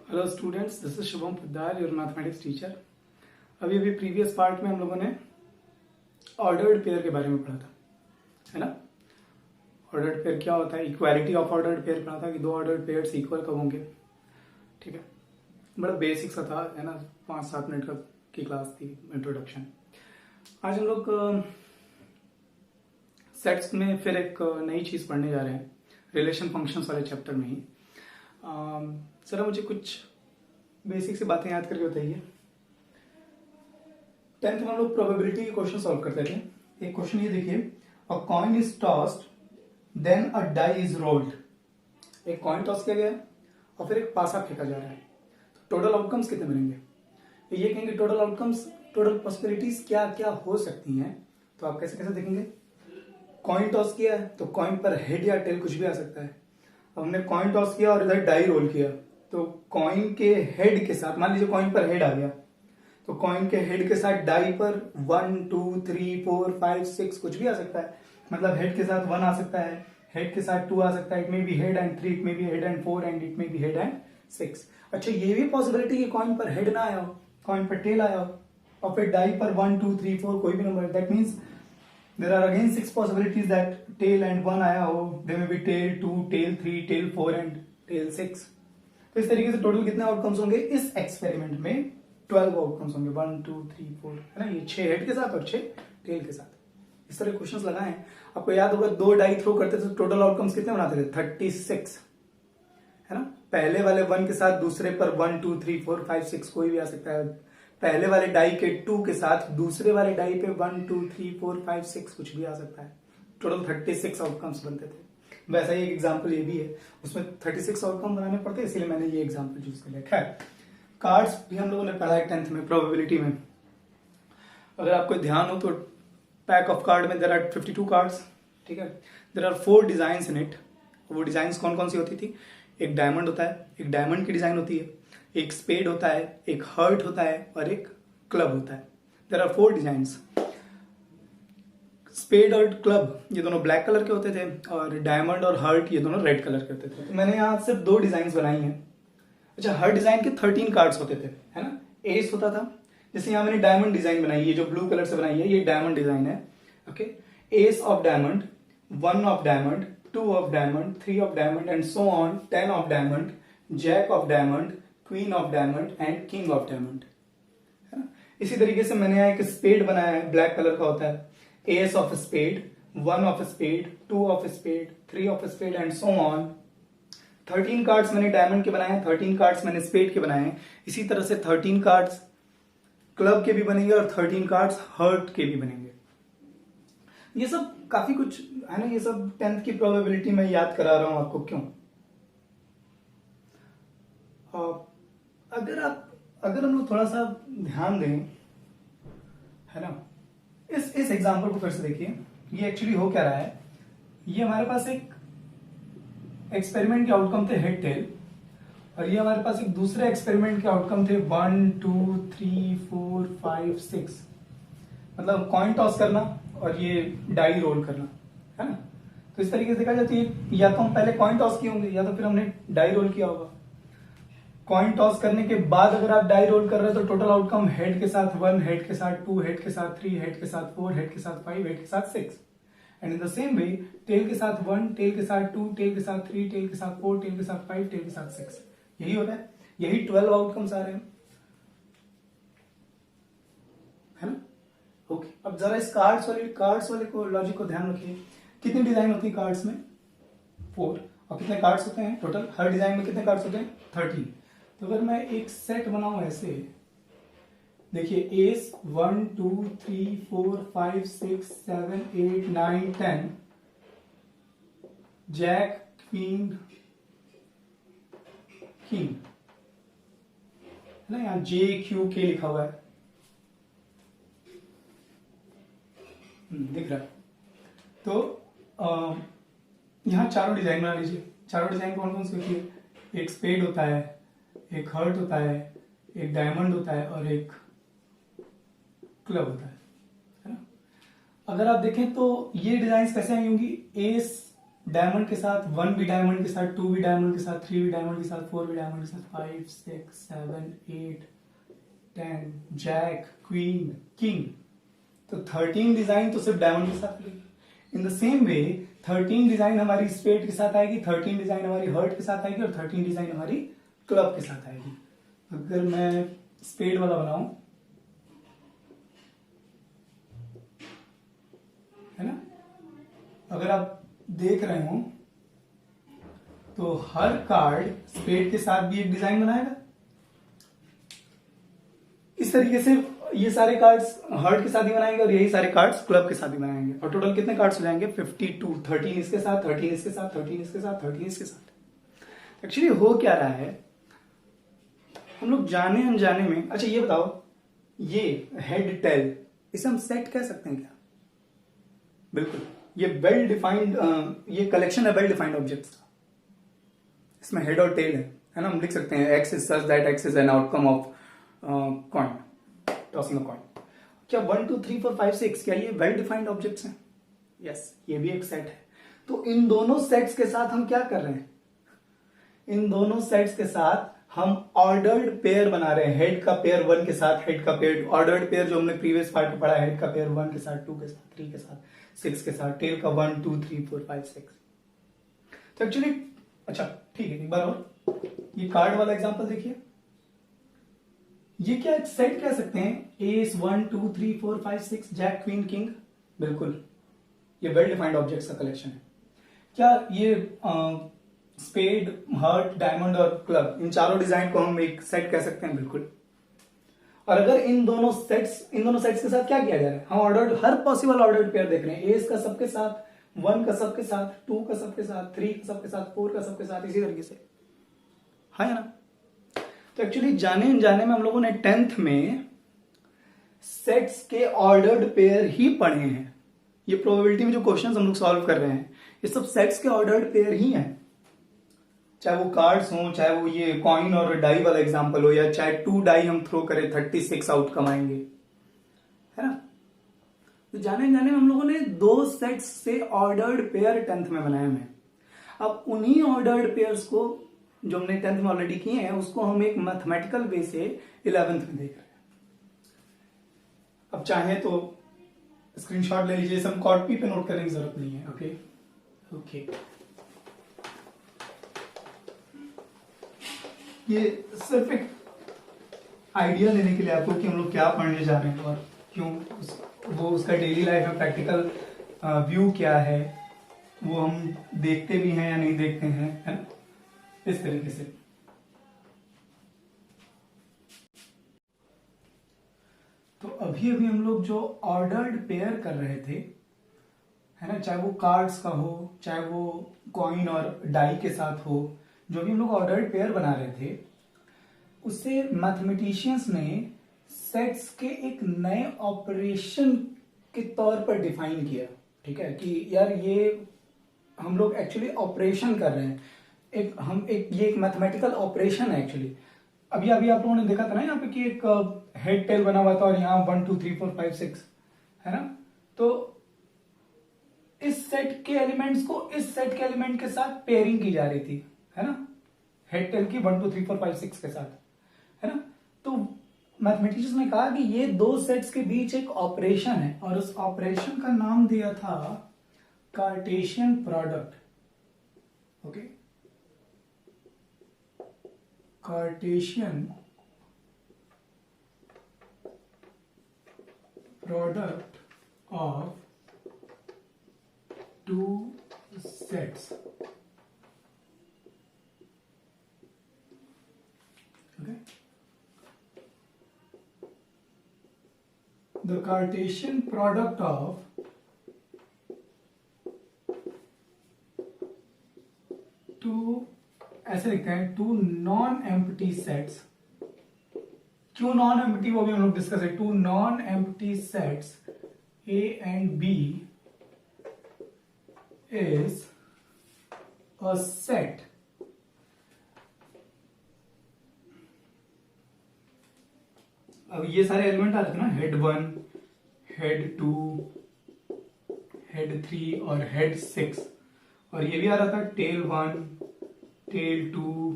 Hello students, this is Shubham Poddar, your mathematics teacher. अभी previous part में हम लोगों ने ऑर्डर्ड पेयर के बारे में पढ़ा था, है ना। ऑर्डर्ड पेयर क्या होता है, इक्वालिटी ऑफ ऑर्डर्ड पेयर पढ़ा था कि दो ऑर्डर्ड पेयर्स इक्वल कब होंगे। ठीक है, बड़ा बेसिक सा था, है ना। 5-7 मिनट की क्लास थी, इंट्रोडक्शन। आज हम लोग सेट्स में फिर एक नई चीज पढ़ने जा रहे हैं, रिलेशन फंक्शंस वाले चैप्टर में ही। जरा मुझे कुछ बेसिक सी बातें याद करके बताइए। 10th में हम लोग प्रोबेबिलिटी के क्वेश्चन सॉल्व करते थे। एक क्वेश्चन ये देखिए, a coin is tossed then a die is rolled. एक कॉइन टॉस किया गया है और फिर एक पासा फेंका जा रहा है, तो टोटल आउटकम्स कितने मिलेंगे। ये कहेंगे टोटल आउटकम्स, टोटल पॉसिबिलिटीज क्या क्या हो सकती हैं। तो आप कैसे कैसे देखेंगे। कॉइन टॉस किया है तो कॉइन पर हेड या टेल कुछ भी आ सकता है। अब हमने कॉइन टॉस किया और इधर डाई रोल किया, तो कॉइन के हेड के साथ, मान लीजिए कॉइन पर हेड आ गया, तो कॉइन के हेड के साथ डाई पर 1 2 3 4 5 6 कुछ भी आ सकता है। मतलब हेड के साथ 1 आ सकता है, हेड के साथ 2 आ सकता है, it may be head and 3, it may be head and 4 and it may be head and 6। अच्छा, ये भी पॉसिबिलिटी कि कॉइन पर हेड ना आया हो, कॉइन पर टेल आया हो, और फिर डाई पर 1 2 3 4 कोई भी number. That means there are again 6 possibilities that tail and 1 आया हो। there may be tail 2, tail 3, tail 4 and tail 6। तो इस तरीके से टोटल कितने आउटकम्स होंगे इस एक्सपेरिमेंट में? 12 आउटकम्स होंगे, 1 2 3 4, है ना। ये 6 हेड के साथ और 6 टेल के साथ। इस तरह क्वेश्चंस लगाए हैं। आपको याद होगा, 2 डाई थ्रो करते थे तो टोटल आउटकम्स कितने बनाते थे? 36, है ना। पहले वाले 1 के साथ दूसरे पर 1 2 3 4 5 6 कोई भी आ सकता है। पहले वाले डाई के 2 के साथ दूसरे वाले डाई पे 1 2 3 4 5 6 कुछ भी आ सकता है। टोटल 36 आउटकम्स बनते थे। वैसा ही एक एग्जांपल ये भी है, उसमें 36 आउटकम बनाने पड़ते हैं, इसीलिए मैंने ये एग्जांपल चूज कर लिया। खैर, कार्ड्स भी हम लोगों ने पढ़ा है 10th में प्रोबेबिलिटी में। अगर आपको ध्यान हो तो पैक ऑफ कार्ड में देयर आर 52 कार्ड्स। ठीक है, there are 4 design in it. वो डिजाइन कौन कौन सी होती थी? एक डायमंड होता है, एक डायमंड की डिजाइन होती है, एक स्पेड होता है, एक हर्ट होता है और एक क्लब होता है। There are 4 designs. स्पेड और क्लब ये दोनों ब्लैक कलर के होते थे, और डायमंड और हर्ट ये दोनों रेड कलर के होते थे। तो मैंने यहाँ सिर्फ 2 डिजाइन बनाई हैं। अच्छा, हर डिजाइन के 13 कार्ड्स होते थे, है ना। एस होता था, जैसे यहाँ मैंने डायमंड डिजाइन बनाई है, जो ब्लू कलर से बनाई है, ये डायमंड डिजाइन है। Okay, ace of diamond, 1 of diamond, 2 of diamond, 3 of diamond and so on, 10 of diamond, jack of diamond, queen of diamond and king of diamond, है ना। इसी तरीके से मैंने एक स्पेड बनाया है, ब्लैक कलर का होता है। Ace of spade, 1 of spade, 2 of spade, 3 of spade and so on. 13 cards मैंने डायमंड के बनाए हैं, 13 कार्ड्स मैंने स्पेड के बनाए हैं। इसी तरह से 13 कार्ड्स क्लब के भी बनेंगे और 13 कार्ड्स हर्ट के भी बनेंगे। ये सब काफी कुछ है ना, ये सब 10th की प्रोबेबिलिटी में याद करा रहा हूं आपको। क्यों? अगर हम लोग थोड़ा सा ध्यान दें, है ना, इस एग्जांपल को फिर से देखिए। ये एक्चुअली हो क्या रहा है, ये हमारे पास एक एक्सपेरिमेंट के आउटकम थे हेड टेल, और ये हमारे पास एक दूसरे एक्सपेरिमेंट के आउटकम थे 1 2 3 4 5 6। मतलब कॉइन टॉस करना और ये डाई रोल करना, है ना। तो इस तरीके से देखा जाती है, या तो हम पहले कॉइन टॉस किए होंगे या तो फिर हमने डाई रोल किया होगा। कॉइन टॉस करने के बाद अगर आप डाई रोल कर रहे हो तो टोटल आउटकम हेड के साथ 1, हेड के साथ 2, हेड के साथ 3, हेड के साथ 4, हेड के साथ 5, हेड के साथ 6। And in the same way, tail के साथ 1, टेल के साथ 2, टेल के साथ 3, टेल के साथ 4, टेल के साथ 5, टेल के साथ 6। यही होता है, यही 12 आउटकम्स आ रहे हैं, है ना। ओके, अब जरा इस कार्ड्स वाले को लॉजिक को ध्यान रखिए। कितनी डिजाइन होती है कार्ड्स में? 4। और कितने कार्ड्स होते हैं टोटल? हर डिजाइन में कितने कार्ड्स होते हैं? 13। तो अगर मैं एक सेट बनाऊं ऐसे, देखिए, एस 1 2 3 4 5 6 7 8 9 10, जैक, क्वीन, किंग, है ना। यहां जे क्यू के लिखा हुआ है, दिख रहा है। तो यहां चारों डिजाइन बना लीजिए। चारों डिजाइन कौन कौन सी होती है? एक स्पेड होता है, एक हर्ट होता है, एक डायमंड होता है और एक क्लब होता है ना। अगर आप देखें तो ये डिजाइन कैसे आई होंगी? एस डायमंड के साथ 1 भी डायमंड के साथ, 2 भी डायमंड के साथ, 3 भी डायमंड के साथ, 4 भी डायमंड के साथ, 5 6 7 8 10 जैक क्वीन किंग। तो 13 डिजाइन तो सिर्फ डायमंड के साथ मिलेगी। इन द सेम वे 13 डिजाइन हमारी स्पेड के साथ आएगी, 13 डिजाइन हमारी हर्ट के साथ आएगी और 13 डिजाइन हमारी क्लब के साथ आएगी। अगर मैं स्पेड वाला बनाऊं, है ना, अगर आप देख रहे हो तो हर कार्ड स्पेड के साथ भी एक डिजाइन बनाएगा। इस तरीके से ये सारे कार्ड्स हर्ट के साथ ही बनाएंगे और यही सारे कार्ड्स क्लब के साथ ही बनाएंगे। और टोटल कितने कार्ड्स हो जाएंगे? 52। 13 इसके साथ, 13 इसके साथ, 13 इसके साथ, 13 इसके साथ। एक्चुअली हो क्या रहा है, हम लोग जाने अनजाने में, अच्छा ये बताओ, ये हेड टेल इसे हम सेट कह सकते हैं क्या? बिल्कुल, ये वेल डिफाइंड, ये कलेक्शन है वेल डिफाइंड ऑब्जेक्ट्स का। इसमें हेड और टेल है ना, हम लिख सकते हैं X is such that X is an outcome of coin, tossing a coin. क्या 1 2 3 4 5 6 क्या ये वेल डिफाइंड ऑब्जेक्ट्स हैं? यस, ये भी एक सेट है। तो इन दोनों सेट्स के साथ हम क्या कर रहे हैं? इन दोनों सेट्स के साथ हम ऑर्डर्ड पेयर बना रहे हैं। हेड का पेयर 1 के साथ, हेड का पेयर ऑर्डर्ड पेयर जो हमने प्रीवियस पार्ट में पढ़ा, हेड का पेयर 1 के साथ, 2 के साथ, 3 के साथ, 6 के साथ, टेल का 1 2 3 4 5 6। तो एक्चुअली अच्छा ठीक है, एक बार और ये कार्ड वाला एग्जांपल देखिए। ये क्या एक सेट कह सकते हैं? Ace 1 2 3 4 5 6 jack queen king. बिल्कुल, ये वेल डिफाइंड ऑब्जेक्ट्स का कलेक्शन है। क्या ये स्पेड, हर्ट, डायमंड और क्लब, इन चारों डिजाइन को हम एक सेट कह सकते हैं? बिल्कुल। और अगर इन दोनों सेट्स के साथ क्या किया जा रहा है? हम ऑर्डर्ड, हर पॉसिबल ऑर्डर्ड पेयर देख रहे हैं। एस का सबके साथ, 1 का सबके साथ, 2 का सबके साथ, 3 का सबके साथ, 4 का सबके साथ, इसी तरीके से, है ना। तो एक्चुअली जाने अनजाने में हम लोगों ने 10th में सेट्स के ऑर्डर्ड पेयर ही पढ़े हैं। ये प्रोबेबिलिटी में जो क्वेश्चंस हम लोग सॉल्व कर रहे हैं, ये सब सेट्स के ऑर्डर्ड पेयर ही हैं। चाहे वो कार्ड्स हो, चाहे वो ये कॉइन और डाई वाला एग्जांपल हो, या चाहे 2 डाई हम थ्रो करें 36 आउटकम आएंगे, है ना। तो जाने जाने में हम लोगों ने 2 सेट्स से ऑर्डर्ड पेयर 10th में बनाए हुए हैं। अब उन्हीं ऑर्डर्ड पेयर्स को जो हमने 10th में ऑलरेडी किए हैं, उसको हम एक मैथमेटिकल वे से 11th में देख रहे हैं। अब चाहे तो स्क्रीनशॉट ले लीजिए, सब कॉपी पे नोट करने की जरूरत नहीं है। ओके ओके, ये सिर्फ एक आइडिया देने के लिए आपको कि हम लोग क्या पढ़ने जा रहे हैं और क्यों, वो उसका डेली लाइफ में प्रैक्टिकल व्यू क्या है, वो हम देखते भी हैं या नहीं देखते हैं, है ना, इस तरीके से। तो अभी अभी हम लोग जो ऑर्डर्ड पेयर कर रहे थे, है ना, चाहे वो कार्ड्स का हो, चाहे वो कॉइन और डाई के साथ हो, जो भी हम लोग ऑर्डर्ड पेयर बना रहे थे, उससे मैथमेटिशियंस ने सेट्स के एक नए ऑपरेशन के तौर पर डिफाइन किया। ठीक है, कि यार ये हम लोग एक्चुअली ऑपरेशन कर रहे हैं, ये एक मैथमेटिकल ऑपरेशन है एक्चुअली। अभी अभी आप लोगों ने देखा था ना यहाँ पे कि एक हेड टेल बना हुआ था और यहाँ 1 2 3 4 5 6, है ना। तो इस सेट के एलिमेंट्स को इस सेट के एलिमेंट के साथ पेयरिंग की जा रही थी, है ना, हेड टेल की 1 2 3 4 5 6 के साथ, है ना। तो मैथमेटिशियंस ने कहा कि ये 2 सेट्स के बीच एक ऑपरेशन है और उस ऑपरेशन का नाम दिया था Cartesian product. Okay, Cartesian product of 2 sets. Okay, the Cartesian product of two, ऐसे लिखते हैं, 2 नॉन एम्प्टी सेट्स। क्यों नॉन एम्प्टी, वो भी हम लोग डिस्कस है। 2 non empty sets A and B is a set अब ये सारे एलिमेंट आ रहे थे ना, हेड 1, हेड 2, हेड 3 और हेड 6, और ये भी आ रहा था टेल 1, टेल 2,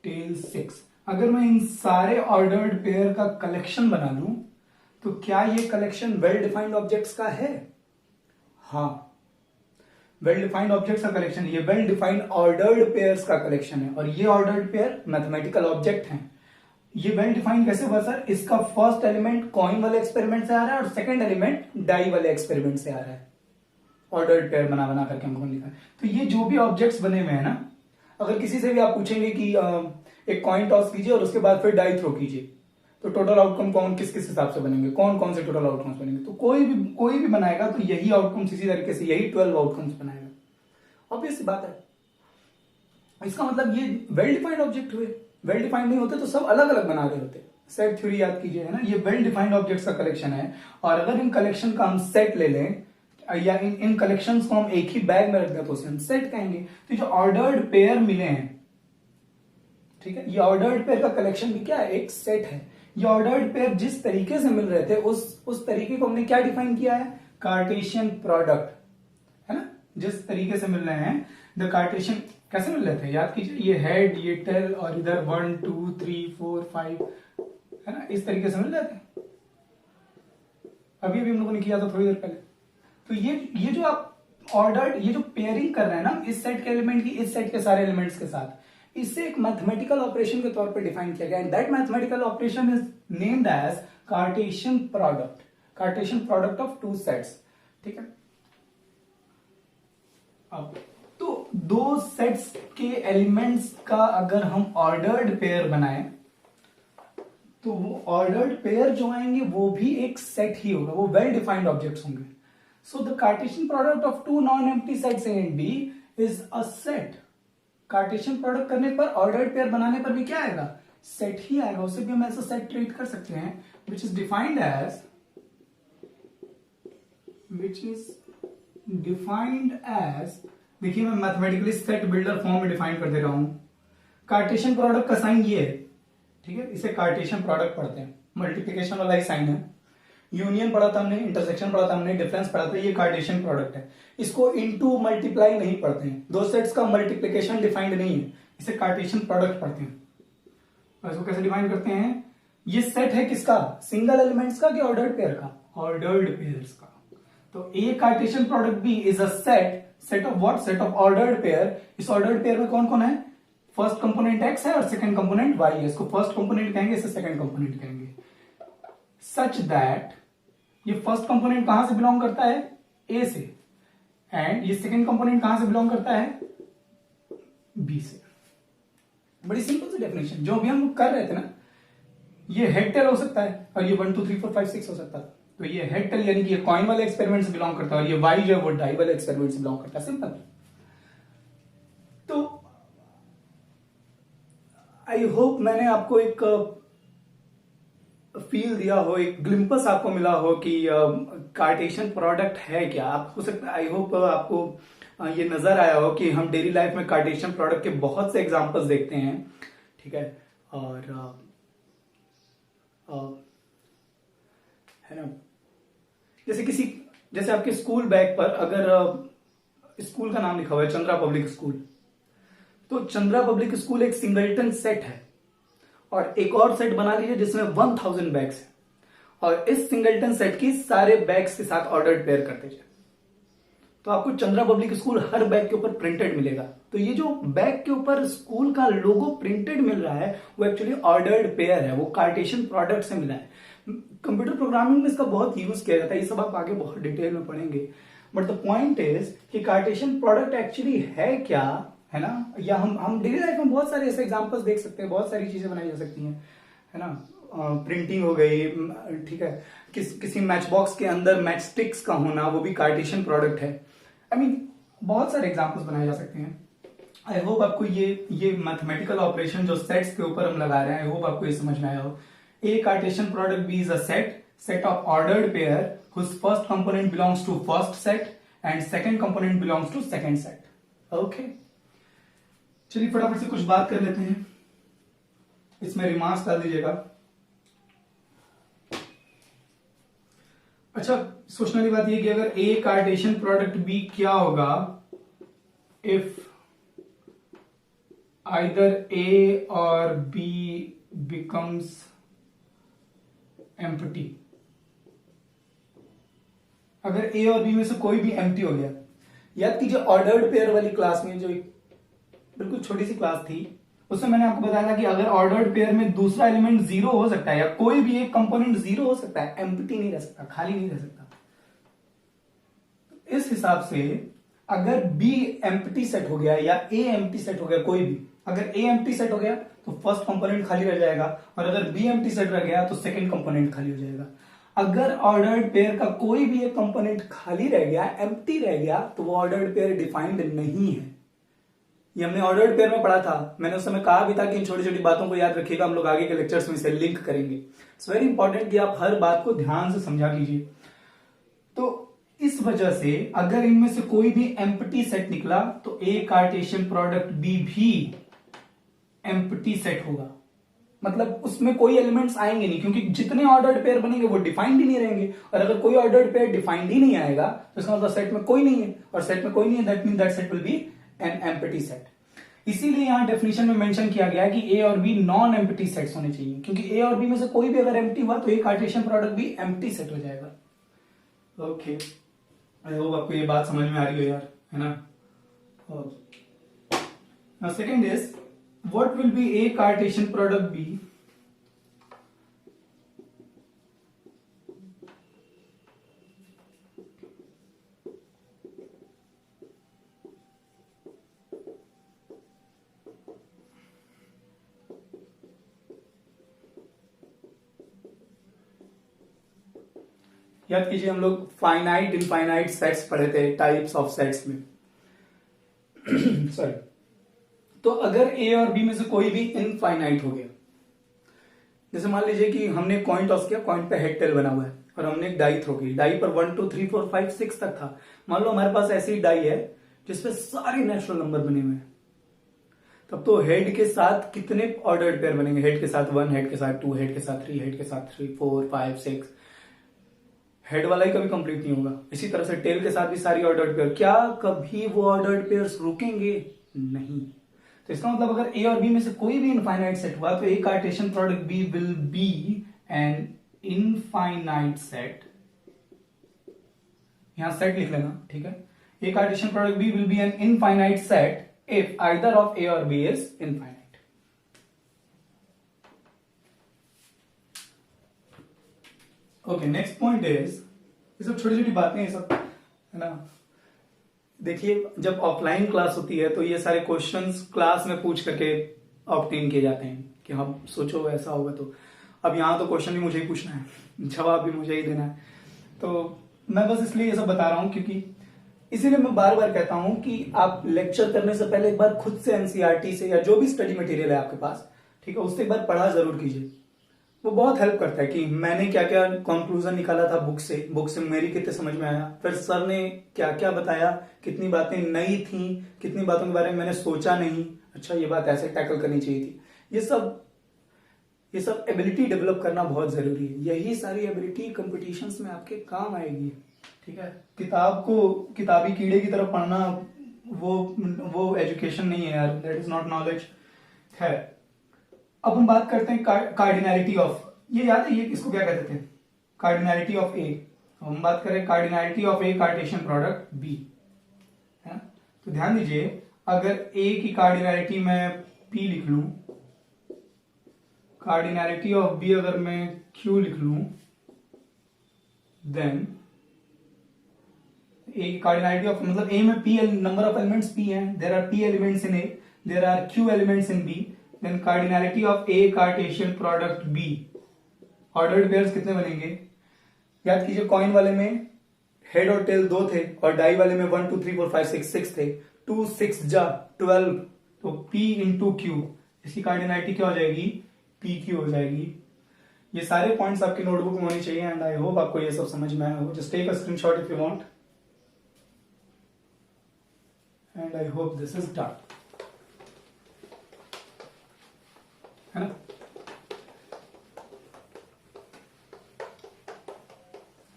टेल 6। अगर मैं इन सारे ऑर्डर्ड पेयर का कलेक्शन बना लूं तो क्या ये कलेक्शन वेल डिफाइंड ऑब्जेक्ट्स का है? हाँ, वेल डिफाइंड ऑब्जेक्ट्स का कलेक्शन, ये वेल डिफाइंड ऑर्डर्ड पेयर्स का कलेक्शन है। और ये ऑर्डर्ड पेयर मैथमेटिकल ऑब्जेक्ट हैं। ये वेल डिफाइंड कैसे हुआ सर? इसका फर्स्ट एलिमेंट कॉइन वाले एक्सपेरिमेंट से आ रहा है और सेकंड एलिमेंट डाई वाले एक्सपेरिमेंट से आ रहा है। ऑर्डर्ड पेयर बना बना करके हमको लिखा है। तो ये जो भी ऑब्जेक्ट्स बने हुए हैं ना, अगर किसी से भी आप पूछेंगे कि एक कॉइन टॉस कीजिए और उसके बाद फिर डाई थ्रो कीजिए, तो टोटल आउटकम कौन किस किस हिसाब से बनेंगे, कौन कौन से टोटल आउटकम्स बनेंगे, तो कोई भी बनाएगा तो यही आउटकम्स, इसी तरीके से यही 12 आउटकम्स बनाएगा। ऑब्वियस सी बात है। इसका मतलब ये वेल डिफाइंड ऑब्जेक्ट हुए। वेल डिफाइंड नहीं होते तो सब अलग अलग बना रहे होते। सेट थ्योरी याद कीजिए, है ना। ये वेल डिफाइंड ऑब्जेक्ट्स का कलेक्शन है। और अगर इन कलेक्शन का हम सेट ले लें या इन कलेक्शंस को हम एक ही बैग में रख दें तो उसे हम सेट कहेंगे। तो जो ऑर्डर्ड पेयर मिले हैं, ठीक है, ये ऑर्डर्ड पेयर का कलेक्शन भी क्या है? एक सेट है। ये ऑर्डर्ड पेयर जिस तरीके से मिल रहे थे उस तरीके को हमने क्या डिफाइन किया है? कार्टेशियन प्रोडक्ट, है ना। जिस तरीके से मिल रहे हैं, द कार्टेशियन कैसे मिल रहे थे याद कीजिए। ये हेड, ये टेल और इधर 1 2 3 4 5, है ना, इस तरीके से मिल रहे थे। अभी हम लोगों ने किया था थोड़ी देर पहले। तो ये जो आप ऑर्डर्ड, ये जो पेयरिंग कर रहे हैं ना इस सेट के एलिमेंट की इस सेट के सारे एलिमेंट्स के साथ, इसे एक मैथमेटिकल ऑपरेशन के तौर पर डिफाइन किया गया। And that mathematical operation is named as Cartesian product. Cartesian product of two sets, ठीक है। अब तो दो सेट्स के एलिमेंट्स का अगर हम ऑर्डर्ड पेयर बनाएं तो वो ऑर्डर्ड पेयर जो आएंगे वो भी एक सेट ही होगा, वो वेल डिफाइंड ऑब्जेक्ट्स होंगे। So the Cartesian product of two non empty sets A and B is a set. Cartesian product करने पर, ऑर्डर्ड पेयर बनाने पर भी क्या आएगा? सेट ही आएगा। उसे भी हम ऐसा सेट ट्रीट कर सकते हैं विच इज डिफाइंड एज देखिए मैं मैथमेटिकली सेट बिल्डर फॉर्म में डिफाइन कर दे रहा हूं। कार्टेशियन प्रोडक्ट का साइन ये है, ठीक है, इसे कार्टेशियन प्रोडक्ट पढ़ते हैं। मल्टीप्लिकेशन वाला ही साइन है। यूनियन पढ़ा था हमने, इंटरसेक्शन पढ़ा था हमने, डिफरेंस पढ़ा था, ये कार्टेशियन प्रोडक्ट है। इसको इनटू मल्टीप्लाई नहीं पढ़ते हैं। दो सेट्स का मल्टीप्लिकेशन डिफाइंड नहीं है, इसे कार्टेशियन प्रोडक्ट पढ़ते हैं। और इसको कैसे डिफाइन करते हैं? ये सेट है किसका? सिंगल एलिमेंट्स का कि ऑर्डर्ड पेयर का? ऑर्डर्ड पेयर्स का। तो A Cartesian product B is a set of what? Set of ordered pair. इस ऑर्डर्ड पेयर में कौन कौन है? फर्स्ट कंपोनेंट x है और सेकंड कंपोनेंट y है। इसको फर्स्ट कंपोनेंट कहेंगे, इसे सेकंड कंपोनेंट कहेंगे। सच दैट ये फर्स्ट कंपोनेंट कहां से बिलोंग करता है? a से। एंड ये सेकंड कंपोनेंट कहां से बिलोंग करता है? b से। बड़ी सिंपल सी डेफिनेशन जो भी हम कर रहे थे ना। ये हेड टेल हो सकता है और ये 1 2 3 4 5 6 हो सकता है। तो ये हेड टेल यानी कि ये कॉइन वाले एक्सपेरिमेंट से बिलोंग करता है और ये y जो है वो डाई वाले एक्सपेरिमेंट से बिलोंग करता है। सिंपल। तो आई होप मैंने आपको एक फील दिया हो, एक ग्लिम्पस आपको मिला हो कि कार्टेशियन प्रोडक्ट है क्या। आप हो सकता है, आई होप आपको ये नजर आया हो कि हम डेली लाइफ में कार्टेशियन प्रोडक्ट के बहुत से एग्जांपल्स देखते हैं, ठीक है। और है ना, जैसे आपके स्कूल बैग पर अगर स्कूल का नाम लिखा हुआ है चंद्रा पब्लिक स्कूल, तो चंद्रा पब्लिक स्कूल एक सिंगलटन सेट है। और एक और सेट बना लीजिए जिसमें 1000 बैग्स है और इस सिंगलटन सेट की सारे बैग्स के साथ ऑर्डर्ड पेयर करते जाए तो आपको चंद्रा पब्लिक स्कूल हर बैग के ऊपर प्रिंटेड मिलेगा। तो ये जो बैग के ऊपर स्कूल का लोगो प्रिंटेड मिल रहा है वो एक्चुअली ऑर्डर्ड पेयर है, वो कार्टेशियन प्रोडक्ट से मिला है। कंप्यूटर प्रोग्रामिंग में इसका बहुत यूज किया जाता है, ये सब आप आगे बहुत डिटेल में पढ़ेंगे। बट द पॉइंट इज कि कार्टेशियन प्रोडक्ट एक्चुअली है क्या, है ना। या हम डेली लाइफ में बहुत सारे ऐसे एग्जांपल्स देख सकते हैं, बहुत सारी चीजें बनाई जा सकती हैं, है ना। प्रिंटिंग हो गई, ठीक है, किसी मैच बॉक्स के अंदर मैच स्टिक्स का होना वो भी कार्टेशियन प्रोडक्ट है। आई मीन बहुत सारे एग्जांपल्स बनाए जा सकते हैं। आई होप आपको ये मैथमेटिकल ऑपरेशन जो सेट्स के ऊपर हम लगा रहे हैं, आई होप आपको ये समझ में आया हो। A Cartesian product B is a set of ordered pair whose first component belongs to first set and second component belongs to second set. Okay. चलिए फटाफट से कुछ बात कर लेते हैं, इसमें रिमार्क्स डाल दीजिएगा। अच्छा, सोचने वाली बात यह कि अगर ए कार्टेशियन प्रोडक्ट बी क्या होगा, if either A or B becomes empty, अगर A और B में से कोई भी एम्प्टी हो गया। याद कीजिए ऑर्डर्ड पेयर वाली क्लास में, जो एक बिल्कुल छोटी सी क्लास थी, उसमें मैंने आपको बताया था कि अगर ऑर्डर्ड पेयर में दूसरा एलिमेंट जीरो हो सकता है या कोई भी एक कंपोनेंट जीरो हो सकता है, एम्प्टी नहीं रह सकता, खाली नहीं रह सकता। इस हिसाब से अगर B एम्प्टी सेट हो गया या A एम्प्टी सेट हो गया, कोई भी, अगर A एम्प्टी सेट हो गया तो फर्स्ट कंपोनेंट खाली रह जाएगा, और अगर B एम्प्टी सेट रह गया तो सेकंड कंपोनेंट खाली हो जाएगा। अगर ऑर्डर्ड पेयर का कोई भी एक कंपोनेंट खाली रह गया, एम्प्टी रह गया, तो वो ऑर्डर्ड पेयर डिफाइंड नहीं है। ये हमने ऑर्डर्ड पेयर में पढ़ा था। मैंने उस समय कहा भी था कि इन छोटी छोटी बातों को याद रखिएगा, हम लोग आगे के लेक्चर्स में इसे लिंक करेंगे। इट्स वेरी इंपॉर्टेंट कि आप हर बात को ध्यान से समझा कीजिए। तो इस वजह से अगर इनमें से कोई भी एम्प्टी सेट निकला तो ए कार्टेशियन प्रोडक्ट बी भी एम्प्टी सेट होगा। मतलब उसमें कोई एलिमेंट्स आएंगे नहीं, क्योंकि जितने ऑर्डर्ड पेयर बनेंगे वो डिफाइंड ही नहीं रहेंगे, और अगर कोई ऑर्डर्ड पेयर डिफाइंड ही नहीं आएगा तो इसका मतलब सेट में कोई नहीं है, और सेट में कोई नहीं है, that mean that set will be an empty set. इसीलिए यहां डेफिनेशन में मेंशन किया गया है कि ए और बी नॉन एम्प्टी सेट्स होने चाहिए, क्योंकि ए और बी में से कोई भी अगर एम्प्टी हुआ तो ए कार्टेशियन प्रोडक्ट भी एम्प्टी सेट हो जाएगा। ओके, आई होप आपको ये बात समझ में आ रही हो यार, है ना। Now second is what will be A Cartesian product B याद कीजिए हम लोग फाइनाइट इनफाइनाइट सेट्स पढ़े थे टाइप्स ऑफ सेट्स में। सॉरी, तो अगर ए और बी में से कोई भी इनफाइनाइट हो गया, जैसे मान लीजिए कि हमने कॉइन टॉस किया, कॉइन पे हेड टेल बना हुआ है, और हमने एक डाई थ्रो की, डाई पर 1 2 3 4 5 6 तक था। मान लो हमारे पास ऐसी डाई है जिसपे सारे नेचुरल नंबर बने हुए हैं, तब तो हेड के साथ कितने ऑर्डर्ड पेयर बनेंगे? हेड के साथ 1, हेड के साथ 2, हेड के साथ 3, हेड के साथ 3 4 5 6। हेड वाला ही कभी कंप्लीट नहीं होगा। इसी तरह से टेल के साथ भी सारी ऑर्डर्ड पेयर, क्या कभी वो ऑर्डर्ड पेयर्स रुकेंगे? नहीं। तो इसका मतलब अगर ए और बी में से कोई भी इनफाइनाइट सेट हुआ तो A Cartesian product B will be an infinite set. यहां सेट लिख लेना, ठीक है। A Cartesian product B will be an infinite set if either of A और B is infinite. Okay, next point is, ये सब छोटी छोटी बातें ये सब, है ना। देखिए जब ऑफलाइन क्लास होती है तो ये सारे क्वेश्चंस क्लास में पूछ करके ऑब्टेन किए जाते हैं कि हम सोचो ऐसा होगा। तो अब यहाँ तो क्वेश्चन भी मुझे ही पूछना है, जवाब भी मुझे ही देना है। तो मैं बस इसलिए ये सब बता रहा हूं, क्योंकि इसीलिए मैं बार बार कहता हूं कि आप लेक्चर करने से पहले एक बार खुद से एनसीईआरटी से या जो भी स्टडी मटेरियल है आपके पास, ठीक है, उससे एक बार पढ़ा जरूर कीजिए। वो बहुत हेल्प करता है कि मैंने क्या क्या कंक्लूजन निकाला था बुक से मेरी कितने समझ में आया, फिर सर ने क्या क्या बताया, कितनी बातें नई थी, कितनी बातों के बारे में मैंने सोचा नहीं, अच्छा ये बात ऐसे टैकल करनी चाहिए थी। ये सब एबिलिटी डेवलप करना बहुत जरूरी है। यही सारी एबिलिटी कॉम्पिटिशन्स में आपके काम आएगी, ठीक है। किताब को किताबी कीड़े की तरफ पढ़ना वो एजुकेशन नहीं है यार, दैट इज नॉट नॉलेज है। अब हम बात करते हैं कार्डिनैलिटी ऑफ, ये याद है ये किसको क्या कहते थे? Cardinality of A. हम बात करें cardinality of A Cartesian product B, है ना। तो ध्यान दीजिए, अगर ए की कार्डिनैलिटी मैं पी लिख लूं, कार्डिनैलिटी ऑफ बी अगर मैं क्यू लिख लूं, देन ए कार्डिनैलिटी ऑफ, मतलब ए में P number of elements P हैं, there are P elements in A, there are Q elements in B, then cardinality of A Cartesian product B, ordered pairs कितने बनेंगे? याद कीजिए coin वाले में head और टेल 2 थे, और डाई वाले में 1 2 3 4 5 6 थे। 2 6 जा 12, तो P इंटू क्यू, इसकी कार्डिनैलिटी क्या हो जाएगी? पी क्यू हो जाएगी। ये सारे पॉइंट्स आपकी नोटबुक में होनी चाहिए, एंड आई होप आपको ये सब समझ में आया हो। Just take a screenshot if you want, and I hope this is done, है ना।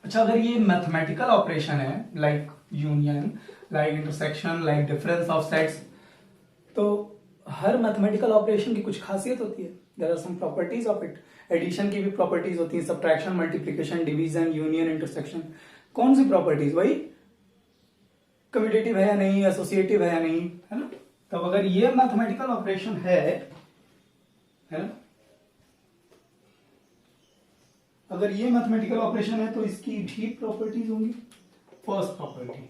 अच्छा, अगर ये मैथमेटिकल ऑपरेशन है like union, like intersection, like difference of sets. तो हर मैथमेटिकल ऑपरेशन की कुछ खासियत होती है, there are some properties of it. Addition की भी प्रॉपर्टीज होती है, subtraction, multiplication, division, union, intersection. कौन सी प्रॉपर्टीज? वही कम्यूटेटिव है या नहीं, एसोसिएटिव है या नहीं, है ना। तब अगर ये मैथमेटिकल ऑपरेशन है ना, अगर ये मैथमेटिकल ऑपरेशन है तो इसकी भी प्रॉपर्टीज होंगी। First property,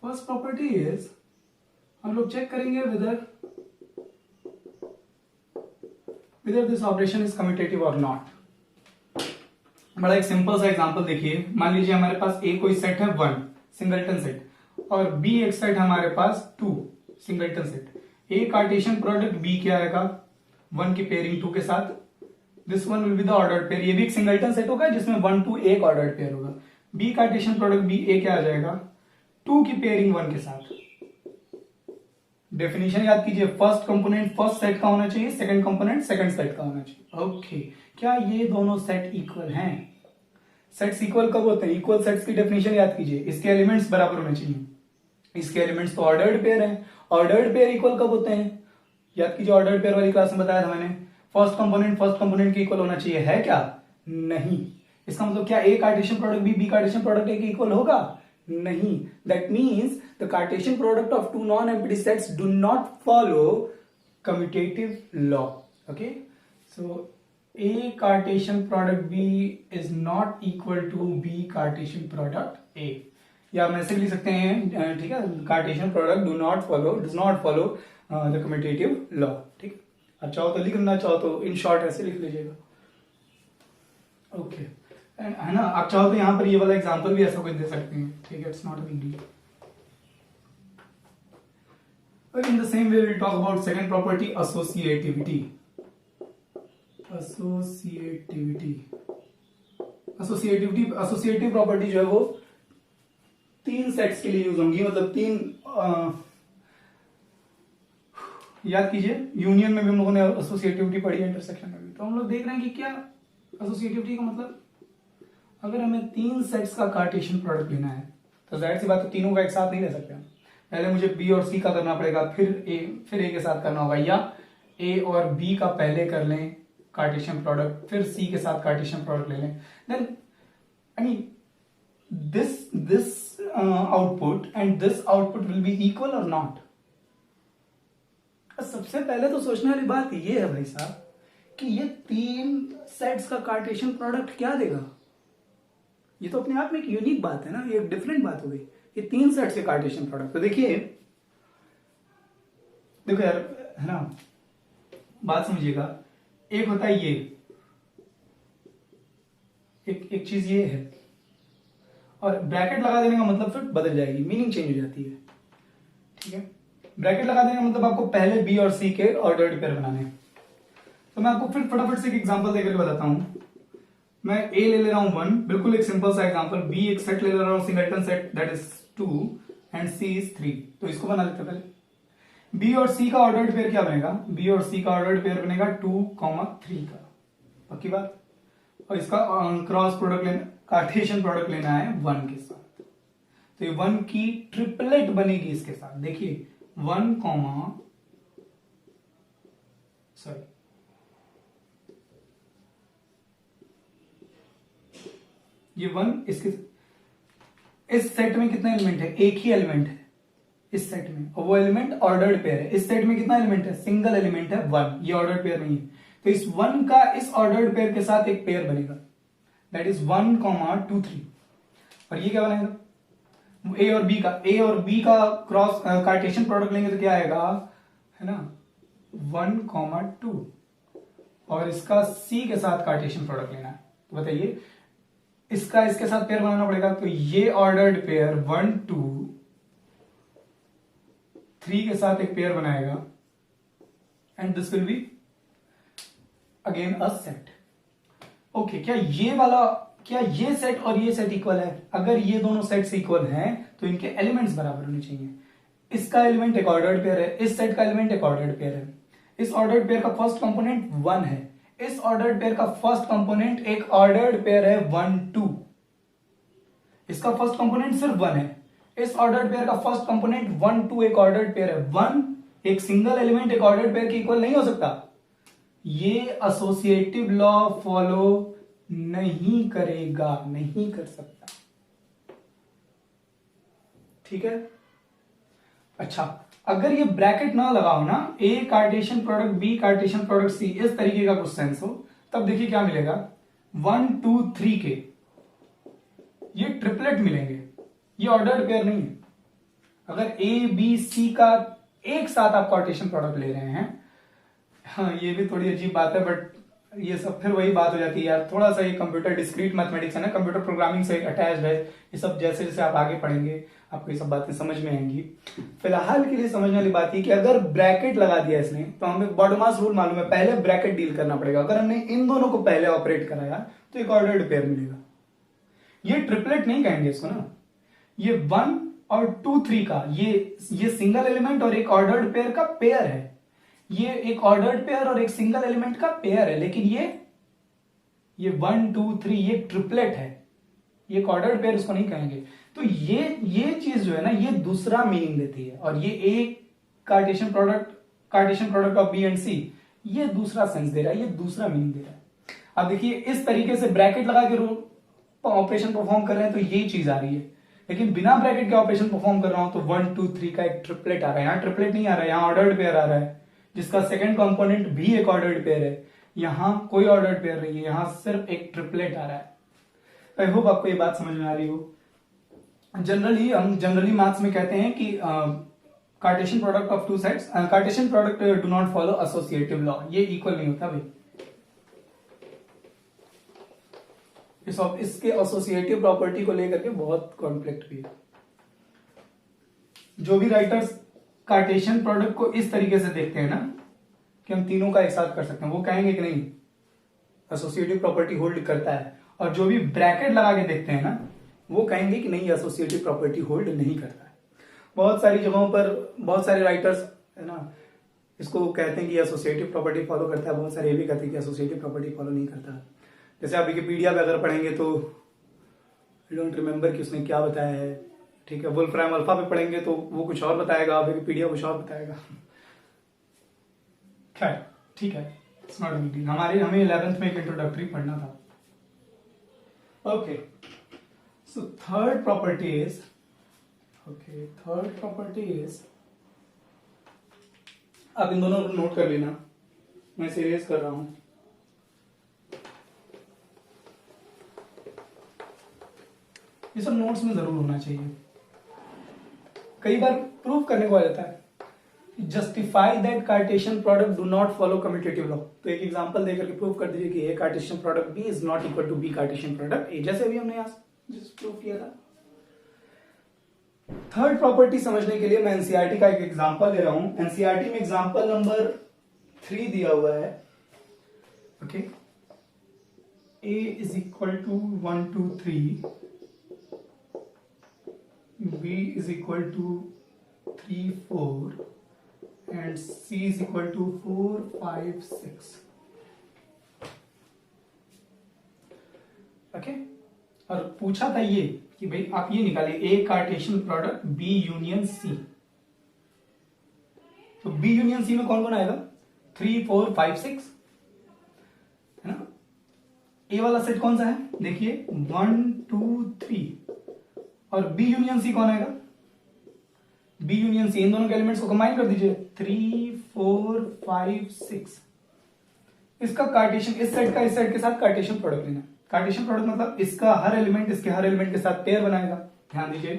first property is, हम लोग चेक करेंगे विदर दिस ऑपरेशन इज कम्यूटेटिव और नॉट। बड़ा एक सिंपल सा एग्जांपल देखिए, मान लीजिए हमारे पास ए कोई सेट है 1 सिंगलटन सेट, और बी एक सेट हमारे पास 2 सिंगलटन सेट। ए कार्टेशियन प्रोडक्ट बी क्या आएगा? 1 की पेयरिंग 2 के साथ, this one will be the ordered pair. ये भी एक सिंगलटन सेट होगा जिसमें 1 2 एक ऑर्डर्ड पेयर होगा। बी कार्टेशियन प्रोडक्ट बी ए क्या आ जाएगा? 2 की पेयरिंग 1 के साथ। डेफिनेशन याद कीजिए, फर्स्ट कंपोनेंट फर्स्ट सेट का होना चाहिए, सेकंड कंपोनेंट सेकंड सेट का होना चाहिए। ओके, क्या ये दोनों सेट इक्वल हैं? सेट्स इक्वल कब होते हैं? इक्वल सेट्स की डेफिनेशन याद कीजिए, इसके एलिमेंट्स बराबर होने चाहिए। इसके एलिमेंट्स तो ऑर्डर्ड पेयर हैं। ऑर्डर्ड पेयर इक्वल कब होते हैं? याद कीजिए, ऑर्डर्ड पेयर वाली क्लास में बताया था मैंने, फर्स्ट कंपोनेंट के इक्वल होना चाहिए। है क्या? नहीं। इसका मतलब क्या A Cartesian product B Cartesian product A के इक्वल होगा? नहीं। That means the Cartesian product of two non empty sets do not follow commutative law. Okay, so A Cartesian product B is not equal to B Cartesian product A, या हम ऐसे लिख सकते हैं, ठीक है, Cartesian product does not follow the commutative law. ठीक, आप चाहो तो लिखना, चाहो तो इन शॉर्ट ऐसे लिख लीजिएगा। ओके, है ना। आप चाहो तो यहां पर ये वाला एग्जांपल भी ऐसा कुछ दे सकते हैं, ठीक है, it's not a big deal. But in the same way, we'll talk about second property, associativity. Associative property जो है वो 3 सेट्स के लिए यूज होंगी, मतलब 3 याद कीजिए, यूनियन में भी हम लोगों ने एसोसिएटिविटी पढ़ी है, इंटरसेक्शन में भी। तो हम लोग देख रहे हैं कि क्या एसोसिएटिविटी का मतलब, अगर हमें 3 सेट्स का कार्टेशियन प्रोडक्ट लेना है तो जाहिर सी बात है तीनों का एक साथ नहीं ले सकते हम। पहले मुझे बी और सी का करना पड़ेगा, फिर ए के साथ करना होगा, या ए और बी का पहले कर लें कार्टेशियन प्रोडक्ट, फिर सी के साथ कार्टेशियन प्रोडक्ट ले लें। Then I mean this output and this output will be equal और नॉट। सबसे पहले तो सोचने वाली बात ये है भाई साहब कि ये 3 सेट्स का कार्टेशियन प्रोडक्ट क्या देगा। ये तो अपने आप में एक यूनिक बात है ना, ये एक डिफरेंट बात हो गई। ये 3 सेट्स के कार्टेशियन प्रोडक्ट, तो देखिए, देखो यार, है ना, बात समझिएगा। एक होता है ये, एक चीज ये है, और ब्रैकेट लगा देने का मतलब फिर बदल जाएगी, मीनिंग चेंज हो जाती है। ठीक है, ब्रैकेट लगा देने का मतलब आपको पहले बी और सी के ऑर्डर्ड पेयर बनाने हैं। तो मैं आपको फिर फटाफट से एक एग्जांपल देकर बताता हूं। मैं ए ले रहा हूं 1, बिल्कुल एक सिंपल सा एग्जांपल। बी एक सेट ले रहा हूं, singleton set, that is 2 and C is 3। तो इसको बना लेते हैं पहले। बी और सी का ऑर्डर्ड पेयर क्या बनेगा? बी और सी का ऑर्डर्ड पेयर बनेगा 2,3 का, पक्की बात। और इसका क्रॉस प्रोडक्ट लेना, कार्टेशियन प्रोडक्ट लेना है 1 के साथ। तो ये 1 की ट्रिपलेट बनेगी इसके साथ। देखिए 1, सॉरी, ये 1 इसके, इस सेट में कितना एलिमेंट है? एक ही एलिमेंट है इस सेट में, और वो एलिमेंट ऑर्डर्ड पेयर है। इस सेट में कितना एलिमेंट है? सिंगल एलिमेंट है 1, ये ऑर्डर्ड पेयर नहीं है। तो इस 1 का इस ऑर्डर्ड पेयर के साथ एक पेयर बनेगा, दैट इज 1, 2, 3। और ये क्या बनेगा? ए और बी का क्रॉस कार्टेशियन प्रोडक्ट लेंगे तो क्या आएगा, है ना, 1, 2। और इसका सी के साथ कार्टेशियन प्रोडक्ट लेना है। तो बताइए, इसका इसके साथ पेयर बनाना पड़ेगा। तो ये ऑर्डर्ड पेयर 1, 2, 3 के साथ एक पेयर बनाएगा, and this will be again a set. Okay, क्या ये सेट और ये सेट इक्वल है? अगर ये दोनों सेट्स इक्वल हैं तो इनके एलिमेंट्स बराबर होने चाहिए। इसका एलिमेंट एक ऑर्डर्ड पेयर है, इस सेट का एलिमेंट एक ऑर्डर्ड पेयर है। इस ऑर्डर्ड पेयर का फर्स्ट कंपोनेंट 1 है, इस ऑर्डर्ड पेयर का फर्स्ट कंपोनेंट एक ऑर्डर्ड पेयर है 1, 2। इसका फर्स्ट कंपोनेंट सिर्फ 1 है, इस ऑर्डर्ड पेयर का फर्स्ट कंपोनेंट 1 2 एक ऑर्डर्ड पेयर है, 1 एक सिंगल एलिमेंट एक ऑर्डर्ड पेयर के इक्वल नहीं हो सकता। ये एसोसिएटिव लॉ फॉलो नहीं करेगा, नहीं कर सकता। ठीक है। अच्छा, अगर ये ब्रैकेट ना लगाओ ना, A Cartesian product B Cartesian product C, इस तरीके का कुछ सेंस हो, तब देखिए क्या मिलेगा, 1 2 3 के ये ट्रिपलेट मिलेंगे, ये ऑर्डर्ड पेयर नहीं है। अगर ए बी सी का एक साथ आप कार्टेशियन प्रोडक्ट ले रहे हैं, हाँ ये भी थोड़ी अजीब बात है, बट ये सब फिर वही बात हो जाती है यार, थोड़ा सा ये कंप्यूटर डिस्क्रीट मैथमेटिक्स है ना, कंप्यूटर प्रोग्रामिंग से अटैच्ड है। ये सब जैसे जैसे आप आगे पढ़ेंगे आपको ये सब बातें समझ में आएंगी। फिलहाल के लिए समझने वाली बात है कि अगर ब्रैकेट लगा दिया इसने, तो हमें बॉडमास रूल मालूम है, पहले ब्रैकेट डील करना पड़ेगा। अगर हमने इन दोनों को पहले ऑपरेट कराया तो एक ऑर्डर्ड पेयर मिलेगा। ये ट्रिपलेट नहीं कहेंगे इसको ना, ये 1 और 2 3 का ये सिंगल एलिमेंट और एक ऑर्डर्ड पेयर का पेयर है, ये एक ऑर्डर्ड पेयर और एक सिंगल एलिमेंट का पेयर है, लेकिन ये 1 2 3 ये ट्रिपलेट है, ये एक ऑर्डर्ड पेयर इसको नहीं कहेंगे। तो ये चीज जो है ना, ये दूसरा मीनिंग देती है, और ये एक Cartesian product of B and C, ये दूसरा सेंस दे रहा है, ये दूसरा मीनिंग दे रहा है। अब देखिए इस तरीके से ब्रैकेट लगा के ऑपरेशन परफॉर्म कर रहे हैं तो ये चीज आ रही है, लेकिन बिना ब्रैकेट के ऑपरेशन परफॉर्म कर रहा हूं तो 1 2 3 का एक ट्रिपलेट आ रहा है। यहां ट्रिपलेट नहीं आ रहा है, यहां ऑर्डर्ड पेयर आ रहा है, जिसका सेकंड कंपोनेंट भी एक ऑर्डर्ड पेयर है। यहां कोई ऑर्डर्ड पेयर नहीं है, यहां सिर्फ एक ट्रिपलेट आ रहा है। आई होप आपको ये बात समझ में आ रही हो। जनरली मैथ्स में कहते हैं कि Cartesian product of two sets, Cartesian product do not follow associative law, ये इक्वल नहीं होता भाई। इसके एसोसिएटिव प्रॉपर्टी को लेकर के बहुत कॉन्फ्लिक्ट भी है। जो भी राइटर्स कार्टेशियन प्रोडक्ट को इस तरीके से देखते हैं ना कि हम तीनों का एक साथ कर सकते हैं, वो कहेंगे कि नहीं एसोसिएटिव प्रॉपर्टी होल्ड करता है, और जो भी ब्रैकेट लगा के देखते हैं ना वो कहेंगे कि नहीं एसोसिएटिव प्रॉपर्टी होल्ड नहीं करता है। बहुत सारी जगहों पर बहुत सारे राइटर्स है ना इसको कहते हैं कि एसोसिएटिव प्रॉपर्टी फॉलो करता है, बहुत सारे ये भी कहते हैं कि एसोसिएटिव प्रॉपर्टी फॉलो नहीं करता। जैसे आप विकिपीडिया पे अगर पढ़ेंगे तो आई डोंट रिमेम्बर कि उसने क्या बताया है, ठीक है। वुल्फ्राम अल्फा पे पढ़ेंगे तो वो कुछ और बताएगा, विकिपीडिया कुछ और बताएगा। खैर ठीक है, it's not a big deal. हमें 11th में एक इंट्रोडक्टरी पढ़ना था। Okay, so third property is आप इन दोनों को नोट कर लेना, मैं सीरियस कर रहा हूं। ये सब नोट्स में जरूर होना चाहिए। कई बार प्रूव करने को आ जाता है justify that Cartesian product do not follow commutative law, तो एक एग्जांपल देकर के प्रूव कर दीजिए कि A Cartesian product B is not equal to B Cartesian product A, जैसे अभी हमने यहां प्रूव किया था। थर्ड प्रॉपर्टी समझने के लिए मैं एनसीईआरटी का एक एग्जांपल ले रहा हूं। एनसीईआरटी में एग्जांपल नंबर 3 दिया हुआ है। Okay, A is equal to 1 2 3, B is equal to 3 4 and C is equal to 4 5 6. Okay, और पूछा था ये कि भाई आप ये निकालिए A Cartesian product B union C, तो B यूनियन C में कौन कौन आएगा 3 4 5 6 है ना। A वाला सेट कौन सा है देखिए 1 2 3, और बी यूनियन सी कौन आएगा बी यूनियन सी, इन दोनों के एलिमेंट्स को कंबाइन कर दीजिए 3 4 5 6। इसका कार्टेशियन, इस सेट का इस सेट के साथ कार्टेशियन प्रोडक्ट लेना। कार्टेशियन प्रोडक्ट मतलब इसका हर एलिमेंट इसके हर एलिमेंट के साथ पेयर बनाएगा। ध्यान दीजिए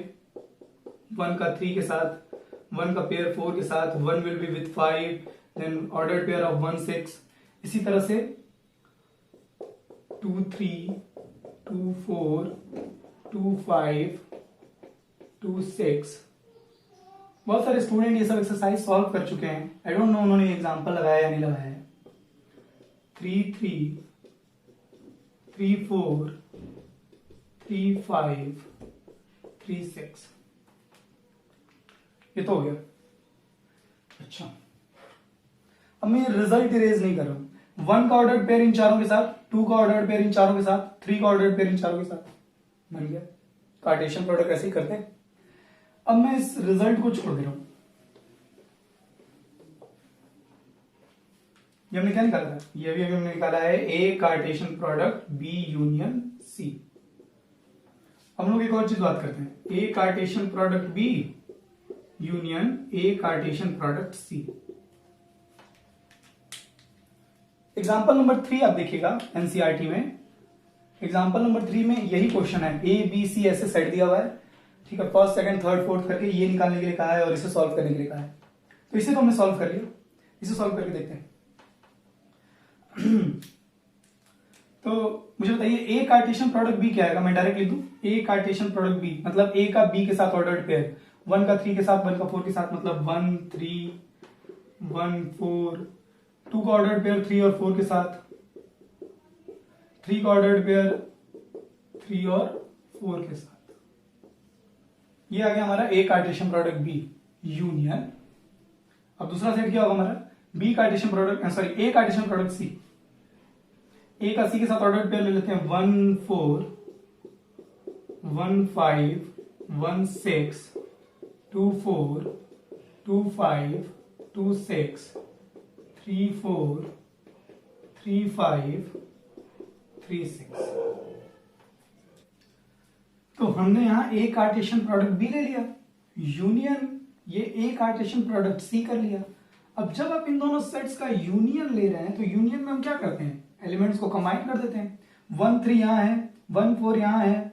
1 का 3 के साथ, 1 का पेयर 4 के साथ, 1 will be with 5, then ordered pair of 1 6, इसी तरह से 2 3 2 4 2 5 2 6। बहुत सारे स्टूडेंट ये सब एक्सरसाइज सॉल्व कर चुके हैं। आई डोंट नो उन्होंने एग्जांपल लगाया या नहीं लगाया है। 3 3 3 4 3 5 3 6, ये तो हो गया। अच्छा, अब मैं रिजल्ट इरेज नहीं कर रहा हूं। 1 का ऑर्डर्ड पेयर इन चारों के साथ, 2 का ऑर्डर्ड पेयर इन चारों के साथ, 3 का ऑर्डर्ड पेयर इन चारों के साथ, बन गया। कार्टेशियन प्रोडक्ट ऐसे ही करते हैं। अब मैं इस रिजल्ट को छोड़ दे रहा हूं। ये हमने क्या निकाला था, ये भी हमने निकाला है A Cartesian product B union C. हम लोग एक और चीज बात करते हैं, A Cartesian product B union A Cartesian product C. Example number 3 आप देखिएगा एनसीईआरटी में, एग्जाम्पल नंबर 3 में यही क्वेश्चन है, ए बी सी ऐसे सेट दिया हुआ है, ठीक है, फर्स्ट सेकंड थर्ड फोर्थ करके ये निकालने के लिए कहा है और इसे सॉल्व करने के लिए कहा है। तो इसे तो हमने सॉल्व कर लिया, इसे सॉल्व करके देखते हैं। तो मुझे बताइए ए कार्टेशियन प्रोडक्ट बी क्या आएगा, मैं डायरेक्ट लिख दूं, ए कार्टेशियन प्रोडक्ट बी मतलब ए का बी के साथ ऑर्डर्ड पेयर, 1 का 3 के साथ 1 का 4 के साथ, मतलब 1 3 1 4, 2 का ऑर्डर्ड पेयर 3 और 4 के साथ, 3 का ऑर्डर्ड पेयर 3 और 4 के साथ। ये आ गया हमारा ए कार्टेशियन प्रोडक्ट बी यूनियन। अब दूसरा सेट क्या होगा हमारा, बी कार्टेशियन प्रोडक्ट, सॉरी ए कार्टेशियन प्रोडक्ट सी। ए का सी के साथ ऑर्डर पेयर ले लेते हैं, 1 4 1 5 1 6 2 4 2 5 2 6 3 4 3 5 3 6। तो हमने यहां ए कार्टेशियन प्रोडक्ट बी ले लिया, यूनियन ये ए कार्टेशियन प्रोडक्ट सी कर लिया। अब जब आप इन दोनों सेट्स का यूनियन ले रहे हैं तो यूनियन में हम क्या करते हैं, एलिमेंट्स को कंबाइन कर देते हैं। 1 3 यहां है, 1 4 यहां है,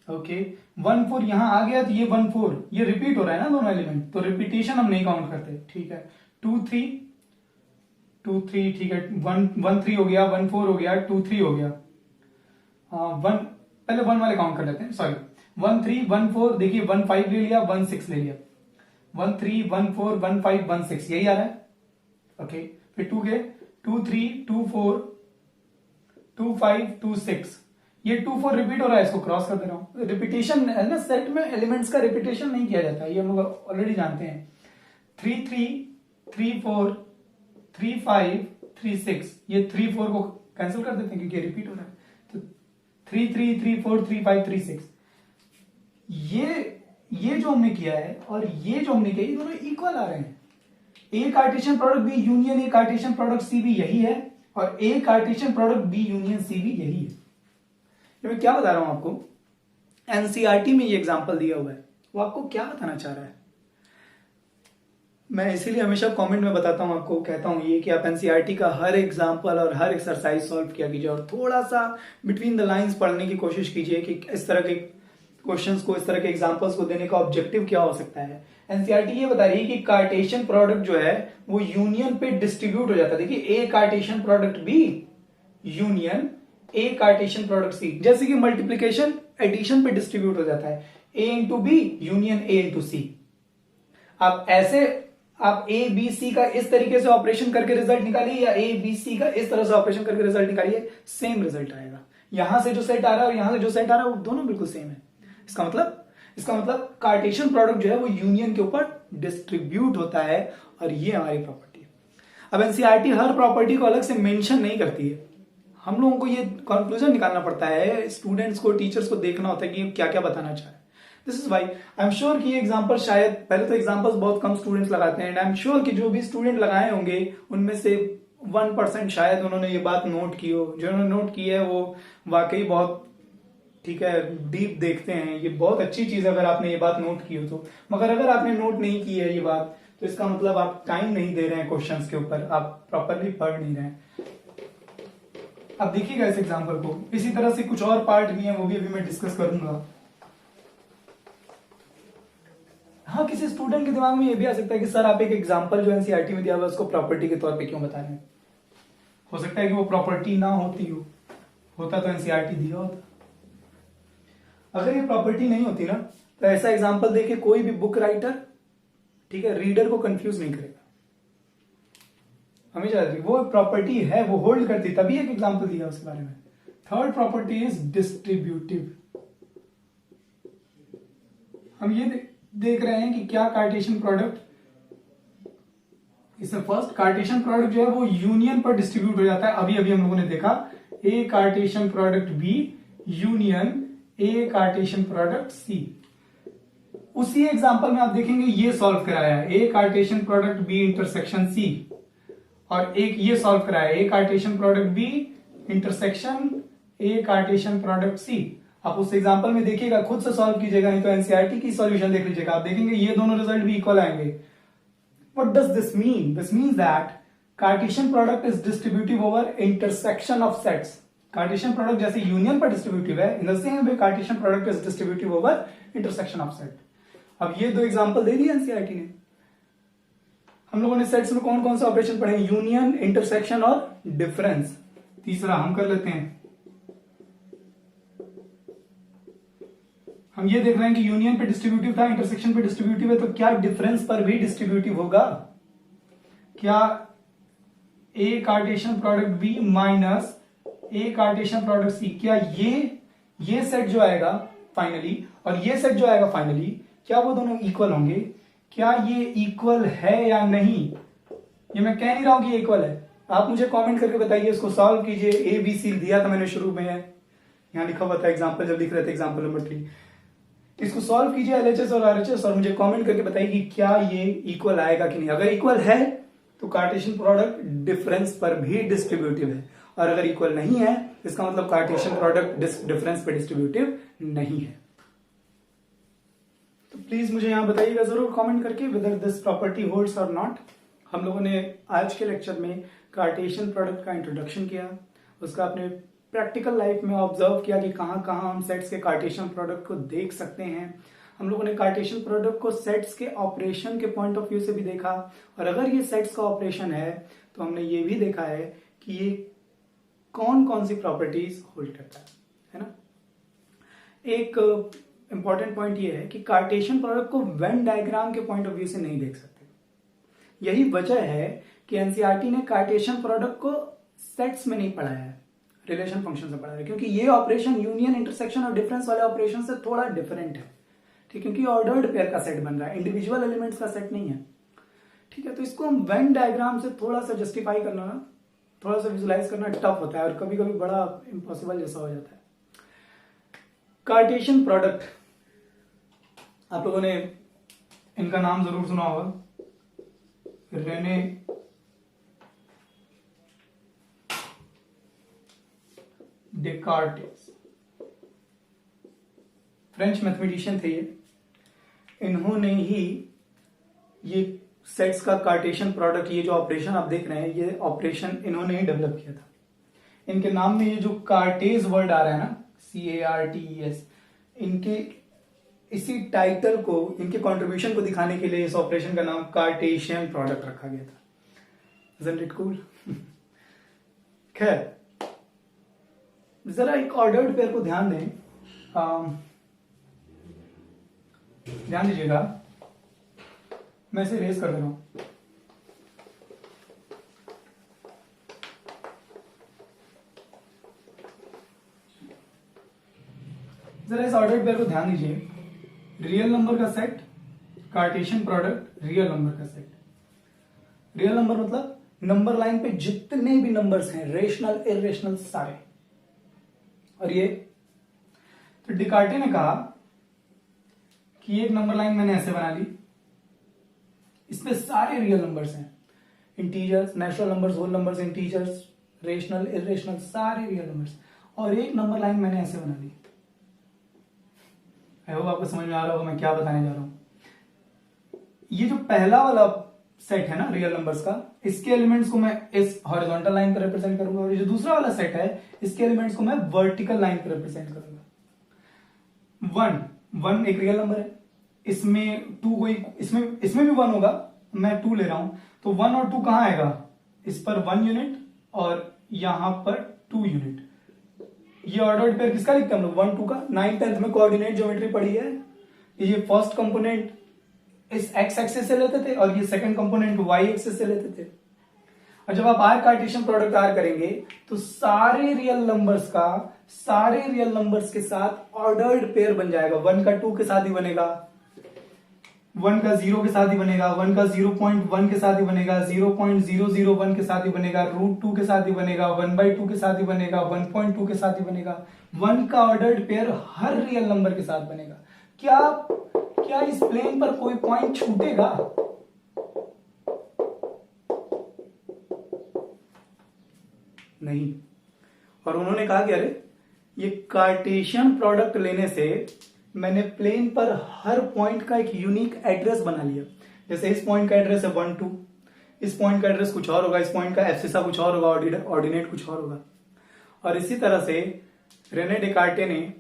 ओके 1 4 यहां आ गया, तो ये 1 4 ये रिपीट हो रहा है ना दोनों एलिमेंट, तो रिपीटेशन हम नहीं काउंट करते, ठीक है। 2 3 2 3, ठीक है, 1 3 हो गया, 1 4 हो गया, 2 3 हो गया, 1 पहले 1 वाले काउंट कर लेते हैं, सॉरी 1 3 1 4, देखिए 1 5 ले लिया, 1 6 ले लिया, 1 3 1 4 1 5 1 6 यही आ रहा है, ओके। फिर 2 के 2 3 2 4 2 5 2 6, ये 2 4 रिपीट हो रहा है, इसको क्रॉस कर दे रहा हूं। रिपीटेशन है ना, सेट में एलिमेंट्स का रिपीटेशन नहीं किया जाता, ये हम लोग ऑलरेडी जानते हैं। 3 3 3 4 3 5 3 6, ये 3 4 को कैंसिल कर देते हैं क्योंकि रिपीट हो रहा है, तो 3 3 3 4 3 5 3 6। ये जो हमने किया है और ये जो हमने किया, ये दोनों इक्वल आ रहे हैं। A Cartesian product B union A Cartesian product C भी यही है, और A Cartesian product B union C भी यही है। ये मैं क्या बता रहा हूं आपको, एनसीईआरटी में ये एग्जांपल दिया हुआ है, वो आपको क्या बताना चाह रहा है। मैं इसीलिए हमेशा कमेंट में बताता हूं आपको, कहता हूं ये कि आप एनसीईआरटी का हर एग्जांपल और हर एक्सरसाइज सॉल्व किया कीजिए और थोड़ा सा बिटवीन द लाइंस पढ़ने की कोशिश कीजिए कि इस तरह के क्वेश्चंस को, इस तरह के एग्जांपल्स को देने का ऑब्जेक्टिव क्या हो सकता है। एनसीईआरटी ये बता रही है कि कार्टेशियन प्रोडक्ट जो है वो यूनियन पे डिस्ट्रीब्यूट हो जाता है। देखिए A Cartesian product B union A Cartesian product C, जैसे कि मल्टीप्लीकेशन एडिशन पे डिस्ट्रीब्यूट हो जाता है, A into B union A into C. आप ऐसे आप ए बी सी का इस तरीके से ऑपरेशन करके रिजल्ट निकालिए या ए बी सी का इस तरह से ऑपरेशन करके रिजल्ट निकालिए, सेम रिजल्ट आएगा। यहां से जो सेट आ रहा है और यहां से जो सेट आ रहा है वो दोनों बिल्कुल सेम है। इसका मतलब कार्टेशियन प्रोडक्ट जो है वो यूनियन के ऊपर डिस्ट्रीब्यूट होता है, और ये हमारी प्रॉपर्टी है। अब एनसीईआरटी हर प्रॉपर्टी को अलग से मेंशन नहीं करती है, हम लोगों को ये कंक्लूजन निकालना पड़ता है, स्टूडेंट्स को, टीचर्स को देखना होता है कि क्या क्या बताना चाह रहे हैं। This is why I am sure कि ये एग्जाम्पल, शायद पहले तो एग्जाम्पल्स बहुत कम स्टूडेंट्स लगाते हैं, एंड आई एम श्योर कि जो भी स्टूडेंट लगाए होंगे उनमें से 1% शायद उन्होंने ये बात नोट की हो। जो उन्होंने नोट की है वो वाकई बहुत, ठीक है, डीप देखते हैं, ये बहुत अच्छी चीज है अगर आपने ये बात नोट की हो तो। मगर अगर आपने नोट नहीं की है ये बात, तो इसका मतलब आप टाइम नहीं दे रहे हैं क्वेश्चंस के ऊपर, आप प्रॉपरली पढ़ नहीं रहे हैं। अब देखिएगा इस एग्जाम्पल को, इसी तरह से कुछ और पार्ट भी है, वो भी अभी मैं डिस्कस करूंगा। हाँ, किसी स्टूडेंट के दिमाग में ये भी आ सकता है कि सर आप एक एग्जाम्पल जो एनसीईआरटी में दिया हुआ है उसको प्रॉपर्टी के तौर पे क्यों बता रहे हैं। हो सकता है कि वो प्रॉपर्टी ना होती हो, होता तो एनसीईआरटी दिया होता। अगर ये प्रॉपर्टी नहीं होती ना, तो ऐसा एग्जाम्पल देके कोई भी बुक राइटर, ठीक है, रीडर को कंफ्यूज नहीं करेगा। हमेशा वो प्रॉपर्टी है, वो होल्ड करती, तभी एक एग्जाम्पल दिया उसके बारे में। Third property is distributive. हम ये देख रहे हैं कि क्या कार्टेशियन प्रोडक्ट, इसमें फर्स्ट कार्टेशियन प्रोडक्ट जो है वो यूनियन पर डिस्ट्रीब्यूट हो जाता है। अभी अभी हम लोगों ने देखा A Cartesian product B union A Cartesian product C. उसी एग्जांपल में आप देखेंगे ये सॉल्व कराया है, A Cartesian product B intersection C, और एक ये सॉल्व कराया है, A Cartesian product B intersection A Cartesian product C. आप उस एग्जांपल में देखिएगा, खुद से सॉल्व कीजिएगा, नहीं तो एनसीईआरटी की सॉल्यूशन देख लीजिएगा, आप देखेंगे ये दोनों रिजल्ट भी इक्वल आएंगे। What does this mean? This means that Cartesian product is distributive over intersection of sets. Cartesian product जैसे यूनियन पर डिस्ट्रीब्यूटिव है, इन the same way Cartesian product is distributive over intersection of set. अब ये दो example दे दिए NCERT ने। हम लोगों ने सेट्स में कौन कौन से ऑपरेशन पढ़े? यूनियन, इंटरसेक्शन और डिफरेंस। तीसरा हम कर लेते हैं। हम ये देख रहे हैं कि यूनियन पे डिस्ट्रीब्यूटिव था, इंटरसेक्शन पे डिस्ट्रीब्यूटिव है, तो क्या डिफरेंस पर भी डिस्ट्रीब्यूटिव होगा? क्या A Cartesian product B minus A Cartesian product सी, क्या ये सेट जो आएगा फाइनली और ये सेट जो आएगा फाइनली, क्या वो दोनों इक्वल होंगे? क्या ये इक्वल है या नहीं? ये मैं कह नहीं रहा हूं कि इक्वल है, आप मुझे कमेंट करके बताइए, इसको सॉल्व कीजिए। ए बी सी दिया था मैंने शुरू में, यहां लिखा हुआ था एग्जांपल, जब लिख रहे थे एग्जांपल नंबर 3, इसको सॉल्व कीजिए एलएचएस और आरएचएस और मुझे कमेंट करके बताइए कि क्या ये इक्वल आएगा कि नहीं। अगर इक्वल है तो कार्टेशियन प्रोडक्ट डिफरेंस पर भी डिस्ट्रीब्यूटिव है, और अगर इक्वल नहीं है इसका मतलब कार्टेशियन प्रोडक्ट डिफरेंस पर डिस्ट्रीब्यूटिव नहीं है। तो प्लीज मुझे यहां बताइएगा जरूर कमेंट करके वेदर दिस प्रॉपर्टी होल्ड्स और नॉट। हम लोगों ने आज के लेक्चर में कार्टेशियन प्रोडक्ट का इंट्रोडक्शन किया, उसका अपने प्रैक्टिकल लाइफ में ऑब्जर्व किया कि कहां कहां हम सेट्स के कार्टेशियन प्रोडक्ट को देख सकते हैं। हम लोगों ने कार्टेशियन प्रोडक्ट को सेट्स के ऑपरेशन के पॉइंट ऑफ व्यू से भी देखा, और अगर ये सेट्स का ऑपरेशन है तो हमने ये भी देखा है कि ये कौन कौन सी प्रॉपर्टीज होल्ड करता है ना। एक इंपॉर्टेंट पॉइंट ये है कि कार्टेशियन प्रोडक्ट को वेन डायग्राम के पॉइंट ऑफ व्यू से नहीं देख सकते। यही वजह है कि एनसीईआरटी ने कार्टेशियन प्रोडक्ट को सेट्स में नहीं पढ़ाया है, रिलेशन फंक्शन से पढ़ाया है, क्योंकि ये ऑपरेशन यूनियन, इंटरसेक्शन और डिफरेंस वाले ऑपरेशन से थोड़ा डिफरेंट है, ठीक, क्योंकि ऑर्डर्ड पेयर का सेट बन रहा है, इंडिविजुअल एलिमेंट्स का सेट नहीं है, ठीक है। तो इसको हम वेन डायग्राम से थोड़ा सा जस्टिफाई करना ना, थोड़ा सा विजुलाइज करना टफ होता है और कभी कभी बड़ा इम्पॉसिबल जैसा हो जाता है। कार्टेशियन प्रोडक्ट, आप लोगों ने इनका नाम जरूर सुना होगा, रेने डेकार्टेस, फ्रेंच मैथमेटिशियन थे ये। इन्होंने ही ये सेट्स का कार्टेशियन प्रोडक्ट, ये जो ऑपरेशन आप देख रहे हैं, ये ऑपरेशन इन्होंने ही डेवलप किया था। इनके नाम में ये जो कार्टेज वर्ड आ रहा है ना, CARTES, इनके इसी टाइटल को, इनके कंट्रीब्यूशन को दिखाने के लिए इस ऑपरेशन का नाम कार्टेशियन प्रोडक्ट रखा गया था। Isn't it cool? खैर, जरा एक ऑर्डर्ड पेयर को ध्यान दें, ध्यान दीजिएगा, मैं इसे रेज कर दे रहा हूं। जरा इस ऑर्डर्ड पेयर को ध्यान दीजिए, रियल नंबर का set, Cartesian product, real number का सेट। रियल नंबर मतलब नंबर लाइन पे जितने भी नंबर्स हैं, रेशनल इरेशनल सारे। और ये तो डिकार्टे ने कहा कि एक नंबर लाइन मैंने ऐसे बना ली, इसमें सारे रियल नंबर्स हैं, integers, natural numbers, whole numbers, integers, rational irrational, सारे रियल नंबर्स। और एक नंबर लाइन मैंने ऐसे बना ली। आई होप आपको समझ में आ रहा होगा मैं क्या बताने जा रहा हूं। ये जो पहला वाला सेट है ना रियल नंबर्स का, इसके एलिमेंट्स को मैं इस हॉरिजॉन्टल लाइन पर रिप्रेजेंट करूंगा, और ये जो दूसरा वाला सेट है इसके एलिमेंट्स को मैं वर्टिकल लाइन पर रिप्रेजेंट करूंगा। वन एक रियल नंबर है, इसमें टू कोई, इसमें भी 1 होगा, मैं 2 ले रहा हूं, तो 1 और 2 कहां आएगा? इस पर 1 यूनिट और यहां पर 2 यूनिट। ये ऑर्डर्ड पेयर किसका लिखते हैं हम लोग? 1 2 का। 9th 10th में कोऑर्डिनेट ज्योमेट्री पढ़ी है। ये फर्स्ट कंपोनेंट इस एक्स एक्सिस से लेते थे और ये सेकंड कंपोनेंट वाई एक्सिस से लेते थे। और जब आप आर कार्टेशियन प्रोडक्ट आर करेंगे तो सारे रियल नंबर्स के साथ ऑर्डर्ड पेयर बन जाएगा। 1 का 2 के साथ ही बनेगा, 1 का 0 के साथ ही बनेगा, 1 का 0.1 के साथ ही बनेगा, 0.001 के साथ ही बनेगा, √2 के साथ ही बनेगा, 1/2 के साथ ही बनेगा, 1.2 के साथ ही बनेगा। 1 का ऑर्डर्ड पेयर हर रियल नंबर के साथ बनेगा। क्या क्या इस प्लेन पर कोई पॉइंट छूटेगा? नहीं। और उन्होंने कहा कि अरे ये कार्टेशियन प्रोडक्ट लेने से मैंने प्लेन पर हर पॉइंट का एक यूनिक एड्रेस बना लिया। जैसे इस पॉइंट का एड्रेस है 1 2, इस पॉइंट का एड्रेस कुछ और होगा, इस पॉइंट का एब्सिसा कुछ और होगा, ऑर्डिनेट कुछ और होगा। और इसी तरह से रेने डेकार्टे ने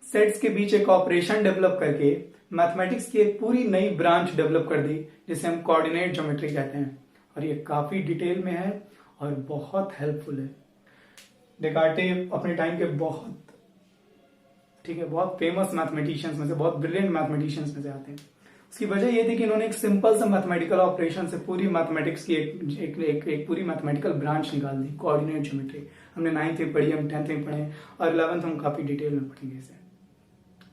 सेट्स के बीच एक ऑपरेशन डेवलप करके मैथमेटिक्स की एक पूरी नई ब्रांच डेवलप कर दी, जिसे हम कोऑर्डिनेट ज्योमेट्री कहते हैं। और ये काफी डिटेल में है और बहुत हेल्पफुल है। डेकार्टे अपने टाइम के बहुत फेमस मैथमेटिशियंस में से, बहुत ब्रिलियंट मैथमेटिशियंस में से आते हैं। उसकी वजह ये थी कि इन्होंने एक सिंपल सा मैथमेटिकल ऑपरेशन से पूरी मैथमेटिक्स की एक पूरी मैथमेटिकल ब्रांच निकाल दी, कोऑर्डिनेट ज्योमेट्री। हमने 9th में पढ़ी, हम 10th में पढ़े और 11th हम काफी डिटेल में पढ़ेंगे इसे।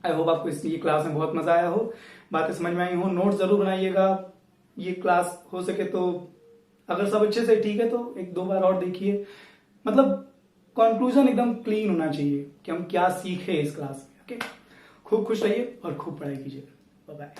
आई होप आपको इस क्लास में बहुत मजा आया हो, बातें समझ में आई हो। नोट जरूर बनाइएगा। ये क्लास हो सके तो अगर सब अच्छे से ठीक है तो 1-2 बार और देखिए। मतलब कंक्लूजन एकदम क्लीन होना चाहिए कि हम क्या सीखे इस क्लास में। ओके, खूब खुश रहिए और खूब पढ़ाई कीजिए। Bye bye.